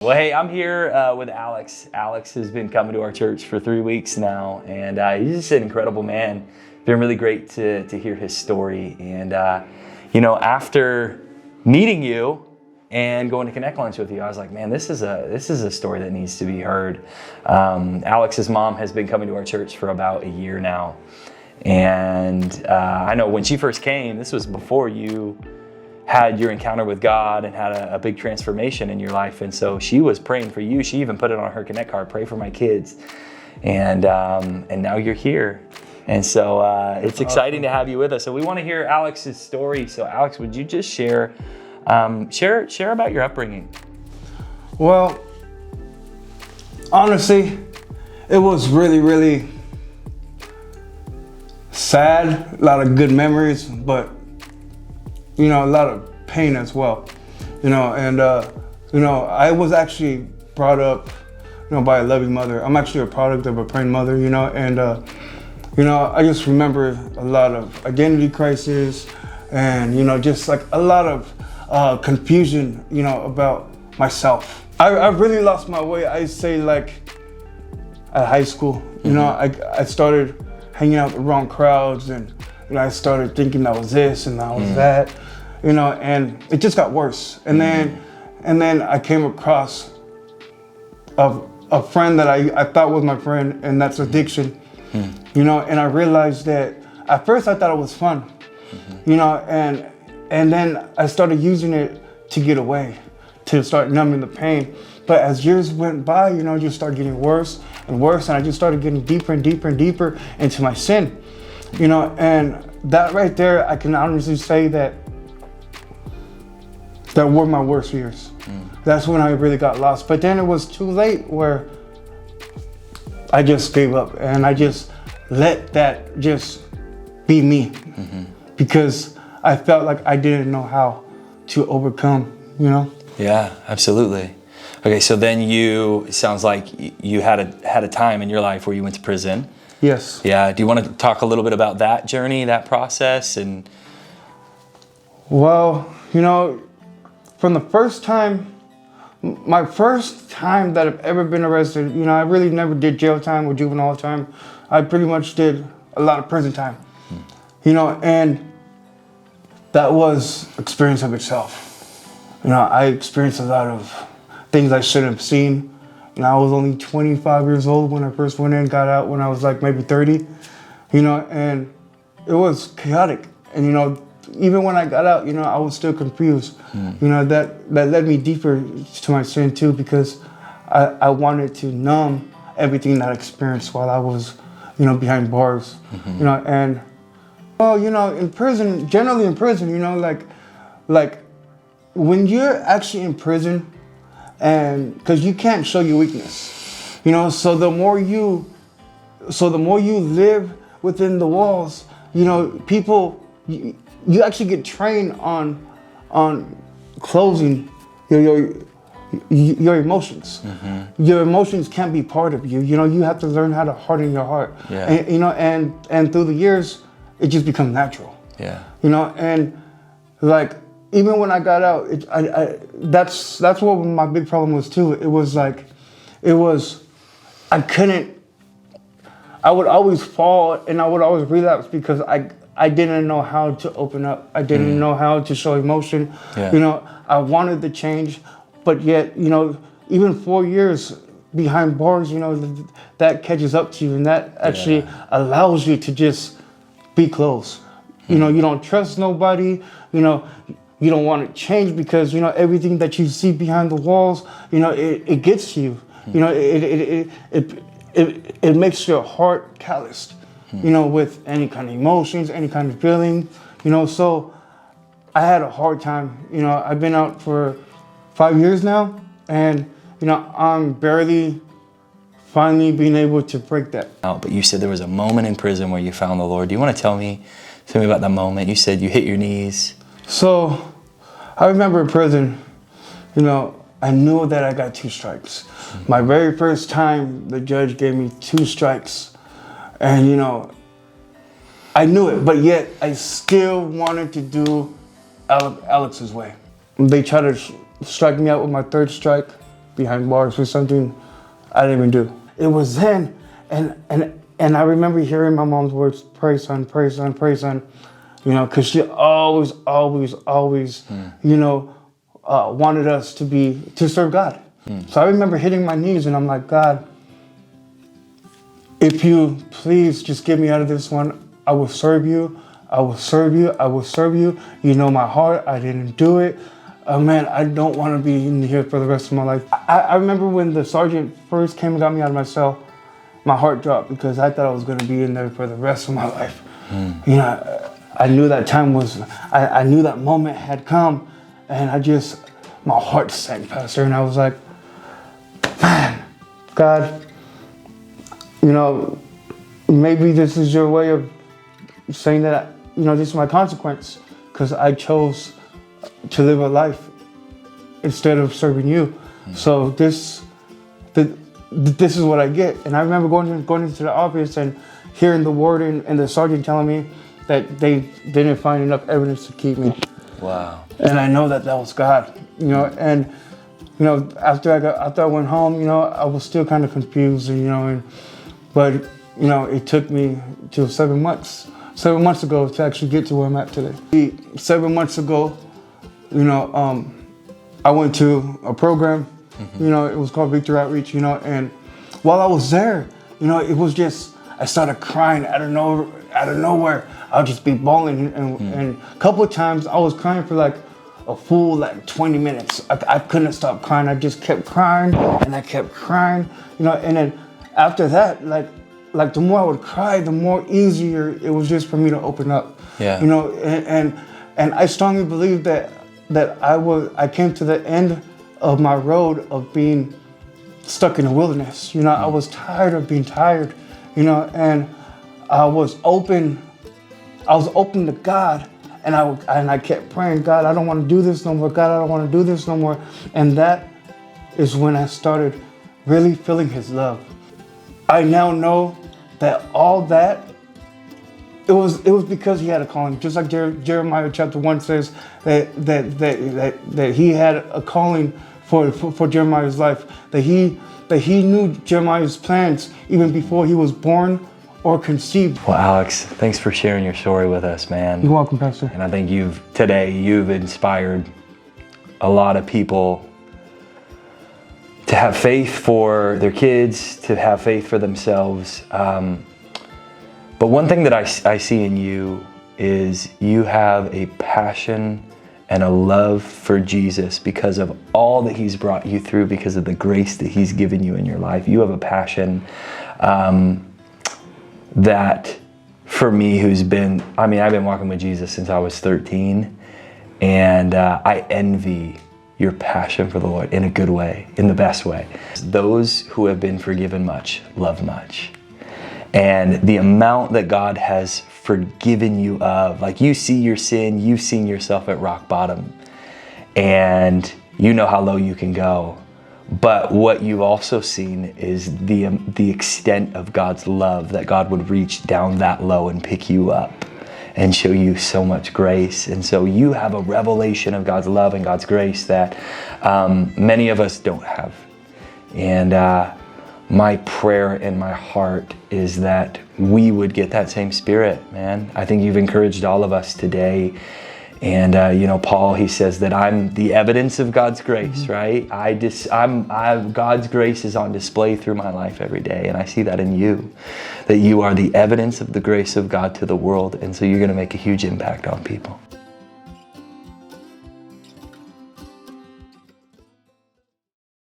Well, hey, I'm here with Alex. Alex has been coming to our church for 3 weeks now, and he's just an incredible man. Been really great to hear his story. And, after meeting you and going to Connect Lunch with you, I was like, man, this is a story that needs to be heard. Alex's mom has been coming to our church for about a year now. And I know when she first came, this was before you had your encounter with God and had a big transformation in your life. And so she was praying for you. She even put it on her Connect card, pray for my kids. And now you're here. And so it's exciting to have you with us. So we want to hear Alex's story. So Alex, would you just share about your upbringing? Well, honestly, it was really, really sad. A lot of good memories, but a lot of pain as well, I was actually brought up, by a loving mother. I'm actually a product of a praying mother, I just remember a lot of identity crisis and, just like a lot of confusion, about myself. I really lost my way, I say, like at high school, I started hanging out with the wrong crowds, and I started thinking I was this and I was that. And it just got worse. And then I came across a friend that I thought was my friend, and that's addiction. And I realized that at first I thought it was fun, and then I started using it to get away, to start numbing the pain. But as years went by, it just started getting worse and worse, and I just started getting deeper and deeper and deeper into my sin, and that right there, I can honestly say that were my worst years. That's when I really got lost. But then it was too late, where I just gave up and I just let that just be me, because I felt like I didn't know how to overcome, Yeah, absolutely. Okay, so then it sounds like you had a time in your life where you went to prison. Yes. Yeah, do you want to talk a little bit about that journey, that process? And well, from the first time, my first time that I've ever been arrested, I really never did jail time or juvenile time. I pretty much did a lot of prison time, and that was experience of itself. I experienced a lot of things I shouldn't have seen. I was only 25 years old when I first went in, got out when I was like maybe 30, and it was chaotic. And, even when I got out, I was still confused. That led me deeper to my sin too, because I wanted to numb everything that I experienced while I was, behind bars. And well, in prison, generally in prison, like when you're actually in prison, and because you can't show your weakness, so the more you live within the walls, people. You actually get trained on closing your emotions. Your emotions can't be part of you. You have to learn how to harden your heart. Yeah. And through the years, it just becomes natural. Yeah. And like even when I got out, that's what my big problem was too. I would always fall and I would always relapse because I didn't know how to open up. I didn't know how to show emotion. Yeah. I wanted to change, but yet, even 4 years behind bars, that catches up to you, and that actually allows you to just be close. You don't trust nobody. You don't want to change because, everything that you see behind the walls, it gets to you. It makes your heart calloused. With any kind of emotions, any kind of feeling, so I had a hard time. I've been out for 5 years now, and, I'm barely finally being able to break that. But you said there was a moment in prison where you found the Lord. Do you want to tell me about that moment? You said you hit your knees. So I remember in prison, I knew that I got 2 strikes. My very first time, the judge gave me 2 strikes. And, I knew it, but yet I still wanted to do Alex's way. They tried to strike me out with my 3rd strike. behind bars for something I didn't even do. It was then, and I remember hearing my mom's words, pray son, pray son, pray son, you know, because she always, you know, wanted us to serve God. So I remember hitting my knees and I'm like, God, if you please just get me out of this one, I will serve you. I will serve you. I will serve you. You know my heart. I didn't do it. Man, I don't want to be in here for the rest of my life. I remember when the sergeant first came and got me out of my cell, my heart dropped because I thought I was going to be in there for the rest of my life. You know, I knew that time was, I knew that moment had come, and my heart sank, Pastor, and I was like, man, God, you know, maybe this is your way of saying that, you know, this is my consequence because I chose to live a life instead of serving you. So this is what I get. And I remember going into the office and hearing the warden and the sergeant telling me that they didn't find enough evidence to keep me. Wow. And I know that was God, you know. And you know, after I went home, you know, I was still kind of confused, and, you know, but you know, it took me till 7 months ago to actually get to where I'm at today. 7 months ago, you know, I went to a program, you know, it was called Victory Outreach, you know, and while I was there, you know, it was just, I started crying out of nowhere. I'll just be bawling, and a couple of times I was crying for like a full 20 minutes. I couldn't stop crying. I just kept crying and I kept crying, you know, and then after that, like the more I would cry, the more easier it was just for me to open up. Yeah. You know, and I strongly believe that I came to the end of my road of being stuck in the wilderness. You know, I was tired of being tired, you know, and I was open to God, and I kept praying, God, I don't want to do this no more. God, I don't want to do this no more. And that is when I started really feeling His love. I now know that all that, it was because He had a calling. Just like Jeremiah chapter 1 says that He had a calling for Jeremiah's life. That he knew Jeremiah's plans even before he was born or conceived. Well, Alex, thanks for sharing your story with us, man. You're welcome, Pastor. And I think you've inspired a lot of people to have faith for their kids, to have faith for themselves. But one thing that I see in you is you have a passion and a love for Jesus because of all that He's brought you through, because of the grace that He's given you in your life. You have a passion that for me, I've been walking with Jesus since I was 13, and I envy your passion for the Lord in a good way, in the best way. Those who have been forgiven much love much. And the amount that God has forgiven you of, like, you see your sin, you've seen yourself at rock bottom, and you know how low you can go. But what you've also seen is the extent of God's love, that God would reach down that low and pick you up and show you so much grace. And so you have a revelation of God's love and God's grace that many of us don't have. And my prayer in my heart is that we would get that same spirit, man. I think you've encouraged all of us today. And you know, Paul, he says that I'm the evidence of God's grace, right? God's grace is on display through my life every day, and I see that in you, that you are the evidence of the grace of God to the world, and so you're going to make a huge impact on people.